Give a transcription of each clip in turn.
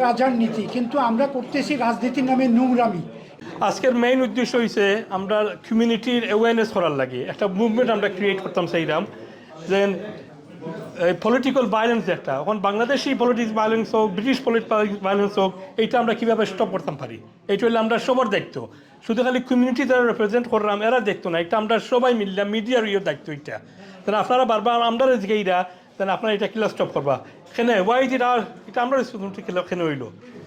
রাজার নীতি, কিন্তু আমরা করতেছি রাজনীতির নামে নোংরামি। আজকের মেইন উদ্দেশ্য হয়েছে আমরা কমিউনিটির অ্যাওয়ারনেস করার লাগে একটা মুভমেন্ট আমরা ক্রিয়েট করতাম সেইরাম যে পলিটিক্যাল ভায়োলেন্স একটা এখন বাংলাদেশি পলিটিক্স ভায়োলেন্স হোক ব্রিটিশ পলিটিক্যাল ভায়োলেন্স হোক এইটা আমরা কীভাবে স্টপ করতাম পারি এইটা হলে আমরা সবার দায়িত্ব শুধু খালি কমিউনিটি যারা রিপ্রেজেন্ট করলাম এরা দেখতো না এটা আমরা সবাই মিললাম মিডিয়ার দায়িত্ব এটা তাহলে আপনারা বারবার আমরা যে এইরা তাহলে আপনারা এটা কিলা স্টপ করবা এখানে ওয়াই দিট আর এটা আমরা রেসপন্সিবিলিটি এখানে হইল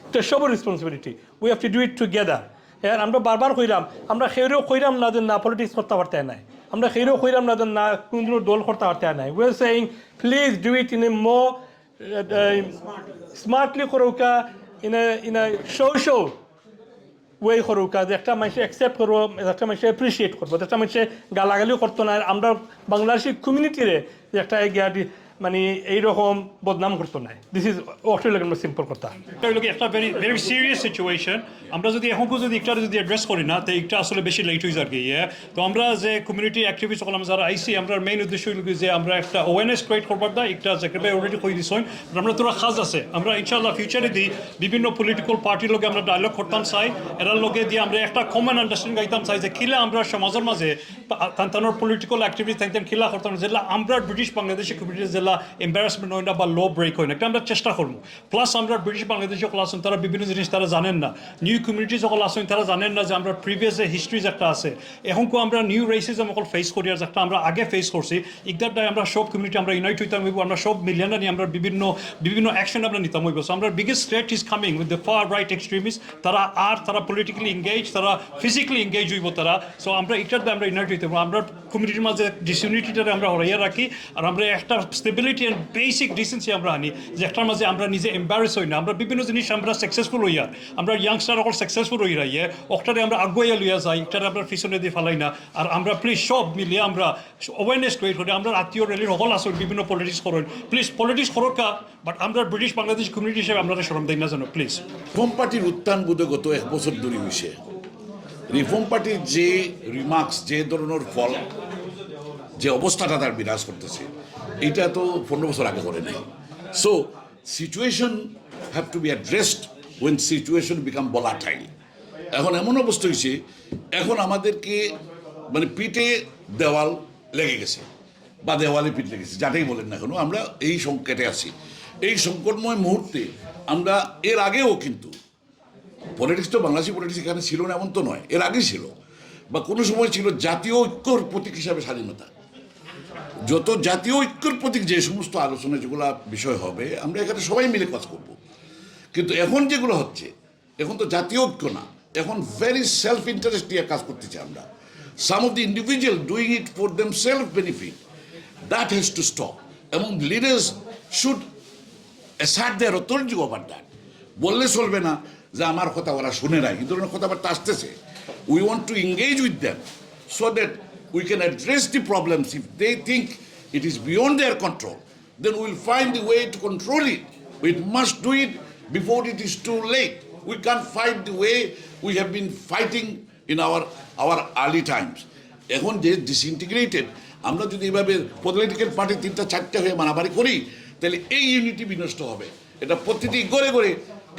এটা সবার responsibility we have to do it together. হ্যাঁ আমরা বারবার কইরাম আমরা সেও কইরাম না যে না পলিটিক্স করতে পারতে নাই আমরা সেও কইরাম না যে না কোনো দল করতে পারতে নাই we are saying please do it in a more smartly করুকা ইন এ সোশ্যাল ওয়ে করুকা যে একটা মানুষ অ্যাকসেপ্ট করবো একটা মানুষ অ্যাপ্রিসিয়েট করবো একটা মানুষ গালাগালিও করতো না আমরা বাংলাদেশি কমিউনিটিরে যে একটা মানে এইরকম বদনাম করতো না। দিস ইজ অস্ট্রেলিয়ার সিম্পল কথা। একটা ভেরি ভেরি সিরিয়াস সিচুয়েশন আমরা যদি এখন যদি একটা যদি অ্যাড্রেস করি না তো একটা আসলে বেশি লেট হয়ে যাবে ইয়ে তো আমরা যে কমিউনিটি অ্যাক্টিভিস্ট সকল যারা আইসি আমরা মেইন উদ্দেশ্য হল যে আমরা একটা অ্যাওয়ারনেস ক্রিয়েট করবার দা একটা জায়গায় অলরেডি কই দিছেন আমরা তোরা খাজ আছে আমরা ইনশাআল্লাহ ফিউচারে দিই বিভিন্ন পলিটিক্যাল পার্টির লগে আমরা ডায়লগ করতাম চাই এরার লগে দিয়ে আমরা একটা কমন আন্ডারস্ট্যান্ডিং গাইতাম চাই যে কিলা আমরা সমাজের মাঝে তার পলিটিক্যাল অ্যাক্টিভিটি থাকতাম কিলা করতাম যেগুলো আমরা ব্রিটিশ বাংলাদেশি কমিউনিটি যেগুলো এম্বারাসমেন্ট হয় না বা লো ব্রেক হয় না একটা আমরা চেষ্টা করবো প্লাস আমরা ব্রিটিশ বাংলাদেশি সকল আসুন তারা বিভিন্ন জিনিস তারা জানেন না নিউ কমিউনিটি সকল আসুন তারা জানেন না যে আমরা প্রিভিয়াস যে হিস্ট্রিজ একটা আছে এখনকো আমরা নিউ রেসিজম সকল ফেস করি আর একটা আমরা আগে ফেস করছি ইকদারটাই আমরা সব কমিউনিটি আমরা ইউনাইট হইতাম হইব আমরা সব মিলিয়ন নিয়ে আমরা বিভিন্ন বিভিন্ন অ্যাকশন আমরা নিতাম হইব সো আমরা biggest threat is coming with the fur right extremist তারা পলিটিক্যালি এঙ্গেজ তারা ফিজিক্যালি এঙ্গেজ হইব তারা সো আমরা এটার আমরা ইউনাইট হইতে আমরা কমিউনিটির মাঝে ডিসইউনিটিটারে আমরা হরাইয়া রাখি আর আমরা একটা স্টেবিলিটি অ্যান্ড বেসিক ডিসেন্সি আমরা আনি যে একটার মাঝে আমরা নিজে এম্বারেস হই না আমরা বিভিন্ন জিনিস আমরা সাকসেসফুল হইয়া আমরা ইয়াংস্টার অকল সাকসেসফুল হইয়া ইয়ে ওটারে আমরা আগুয়াইয়া লইয়া যাই একটারে আমরা পিছনে দিয়ে ফেলাই না আর আমরা প্লিজ সব মিলিয়ে আমরা অ্যাওয়ারনেস ক্রিয়েট করি আমরা আত্মীয় রেলির সকল আসুন বিভিন্ন পলিটিক্স করেন প্লিজ পলিটিক্স করো কা বাট আমরা ব্রিটিশ বাংলাদেশ কমিউনিটি হিসেবে আমরা সরম দেই না জানো প্লিজ। রিফর্ম পার্টির উত্থান বোধ গত 1 বছর ধরে হয়েছে রিফর্ম পার্টির যে রিমার্কস যে ধরনের ফল যে অবস্থাটা তার বিরাজ করতেছে এটা তো 15 বছর আগে করে নাই। So situation have to be addressed when situation become volatile. এখন এমন অবস্থা হয়েছে এখন আমাদেরকে মানে পিঠে দেওয়াল লেগে গেছে বা দেওয়ালে পিঠ লেগেছে যাটাই বলেন না কেন আমরা এই সংকটে আছি। এই সংকটময় মুহূর্তে আমরা এর আগেও কিন্তু পলিটিক্স তো বাংলাদেশি পলিটিক্স এখানে ছিল না এমন তো নয়, এর আগে ছিল বা কোনো সময় ছিল জাতীয় ঐক্যর প্রতীক হিসাবে স্বাধীনতা। যত জাতীয় ঐক্যর প্রতীক যে সমস্ত আলোচনা যেগুলো বিষয় হবে আমরা এখানে সবাই মিলে কাজ করব, কিন্তু এখন যেগুলো হচ্ছে এখন তো জাতীয় ঐক্য না, এখন ভেরি সেলফ ইন্টারেস্ট নিয়ে কাজ করতেছি আমরা। Some of the individual doing it for them self benefit that has to stop এবং leaders should assert their authority over that. বললে চলবে না যে আমার কথা ওরা শুনে নাই, এই ধরনের কথাবার্তা আসতেছে। We want to engage with them so that we can address the problems. If they think it is beyond their control, then we'll find the way to control it. We must do it before it is too late. We can't fight the way we have been fighting in our early times. এখন যে disintegrated আমরা যদি এভাবে political party 3টা-4টা হয়ে মারামারি করি তাহলে এই ইউনিটি বিনষ্ট হবে। এটা প্রতিটি গড়ে গড়ে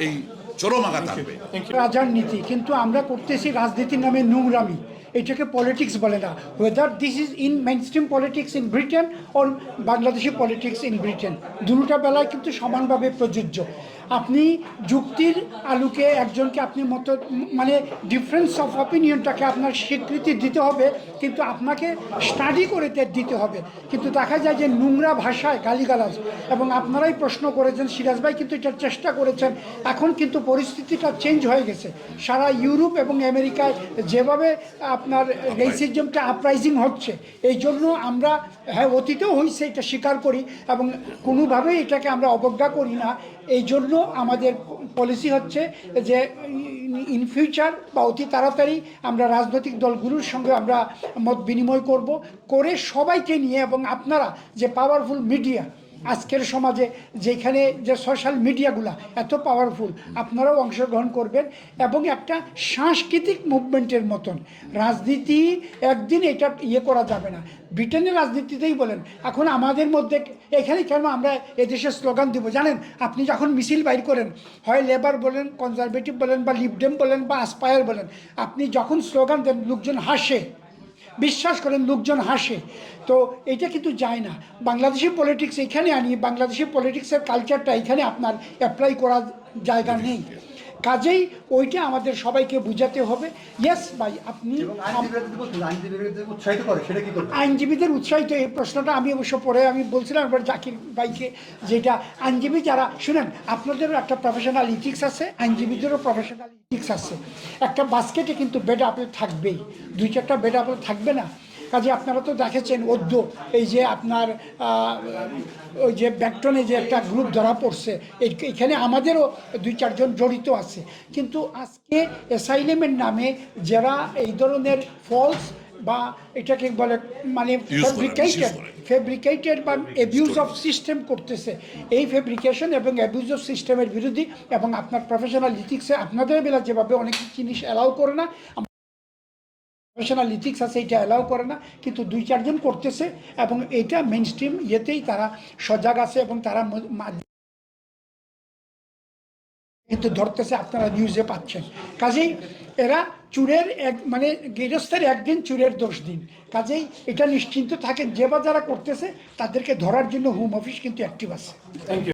এই চরম আঘাত আসবে। রাজার নীতি, কিন্তু আমরা করতেছি রাজনীতির নামে নোংরামি। এটাকে পলিটিক্স বলে না। Whether this is in mainstream politics in Britain or Bangladeshi politics in Britain, দুটোটা বেলায় কিন্তু সমানভাবে প্রযোজ্য। আপনি যুক্তির আলোকে একজনকে আপনি মতো মানে ডিফারেন্স অফ অপিনিয়নটাকে আপনার স্বীকৃতি দিতে হবে, কিন্তু আপনাকে স্টাডি করে দিতে হবে। কিন্তু দেখা যায় যে নোংরা ভাষায় গালিগালাজ, এবং আপনারাই প্রশ্ন করেছেন, সিরাজ ভাই কিন্তু এটার চেষ্টা করেছেন। এখন কিন্তু পরিস্থিতিটা চেঞ্জ হয়ে গেছে। সারা ইউরোপ এবং আমেরিকায় যেভাবে আপনার রেসিজমটা আপরাইজিং হচ্ছে, এই জন্য আমরা হ্যাঁ অতীতেও হয়েছে এটা স্বীকার করি এবং কোনোভাবেই এটাকে আমরা অবজ্ঞা করি না। এই জন্য আমাদের পলিসি হচ্ছে যে ইন ফিউচার বা অতি তাড়াতাড়ি আমরা রাজনৈতিক দলগুলোর সঙ্গে আমরা মত বিনিময় করে সবাইকে নিয়ে, এবং আপনারা যে পাওয়ারফুল মিডিয়া আজকের সমাজে যেখানে যে সোশ্যাল মিডিয়াগুলো এত পাওয়ারফুল, আপনারাও অংশগ্রহণ করবেন এবং একটা সাংস্কৃতিক মুভমেন্টের মতন রাজনীতি একদিন এটা করা যাবে না। ব্রিটেনের রাজনীতিতেই বলেন, এখন আমাদের মধ্যে এখানে কেন আমরা এদেশে স্লোগান দিব জানেন? আপনি যখন মিছিল বাইর করেন, হয় লেবার বলেন, কনজারভেটিভ বলেন, বা লিবডেম বলেন, বা আসপায়ার বলেন, আপনি যখন স্লোগান দেন লোকজন হাসে, বিশ্বাস করেন লোকজন হাসে। তো এটা কিন্তু যায় না। বাংলাদেশি পলিটিক্স এখানে আনি, বাংলাদেশি পলিটিক্সের কালচারটা এখানে আপনার অ্যাপ্লাই করার জায়গা নেই। কাজেই ওইটা আমাদের সবাইকে বুঝাতে হবে। ইয়েস ভাই, আপনি আইনজীবীদের উৎসাহিত, এই প্রশ্নটা আমি অবশ্য পরে আমি বলছিলাম এবার জাকির ভাইকে, যেটা আইনজীবী যারা শুনেন, আপনাদেরও একটা প্রফেশনাল ইথিক্স আছে, আইনজীবীদেরও প্রফেশনাল ইথিক্স আছে। একটা বাস্কেটে কিন্তু বেড আপেল থাকবেই, দুই চারটা বেড আপেল থাকবে না। কাজে আপনারা তো দেখেছেন এই যে আপনার ওই যে ব্যাকটনে যে একটা গ্রুপ ধরা পড়ছে, এখানে আমাদেরও দুই চারজন জড়িত আছে। কিন্তু আজকে অ্যাসাইলেমের নামে যারা এই ধরনের ফলস বা এটাকে বলে মানে ফেব্রিকেটেড বা অ্যাবিউজ অফ সিস্টেম করতেছে, এই ফেব্রিকেশন এবং অ্যাবিউজ অফ সিস্টেমের বিরোধী। এবং আপনার প্রফেশনাল ইথিক্সে আপনাদের বেলা যেভাবে অনেক জিনিস অ্যালাউ করে না, প্রফেশনাল ইথিক্স আছে, এটা অ্যালাউ করে না, কিন্তু দুই চারজন করতেছে এবং এটা মেইন স্ট্রিম ইয়েতেই তারা সজাগ আছে এবং তারা কিন্তু ধরতেছে, আপনারা নিউজে পাচ্ছেন। কাজেই এরা চুরের মানে গৃহস্থের একদিন চুরের 10 দিন। কাজেই এটা নিশ্চিন্ত থাকেন, যে বা যারা করতেছে তাদেরকে ধরার জন্য হোম অফিস কিন্তু অ্যাক্টিভ আছে। Thank you.